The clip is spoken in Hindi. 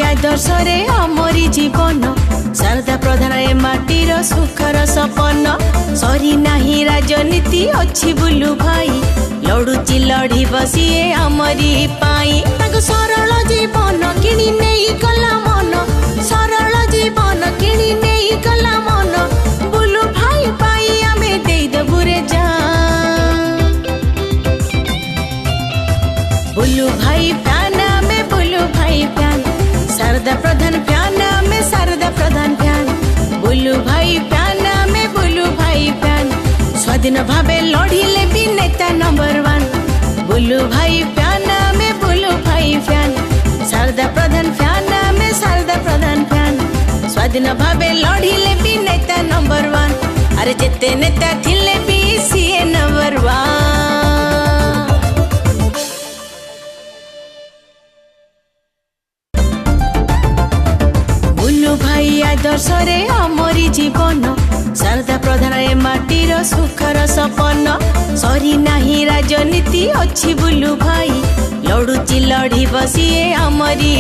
आदर्श रे आमरी जीवन शारदा प्रधान ए माटीर सुखर सपन सरी नाही राजनीति अच्छी बुलु भाई लड़ुची लड़ी बसीए आमरी पाई सरल जीवन किणी नहीं गला मन सरल जीवन किणी नहीं गला मन बुलु भाई पाई आमे देई देबु रे जान बुलु भाई प्यान में बुलु भाई प्यान शारदा प्रधान प्यान में शारदा प्रधान प्यान बुलु भाई प्यान में बुलु भाई प्यान स्वाधीन भावे लड़िले भी नेता नंबर 1 बुलु भाई प्यान में बुलु भाई प्यान शारदा प्रधान प्यान में शारदा प्रधान प्यान स्वाधीन भावे लड़िले भी नेता नंबर 1 अरे जेते नेता थिले भी सीए नंबर 1 भाई आदर्श रे आमरी जीवन शारदा प्रधान ए माटीर सुखर सपन सरी नाही राजनीति अच्छी बुलु भाई लड़ुची लड़ी बसीए आमरी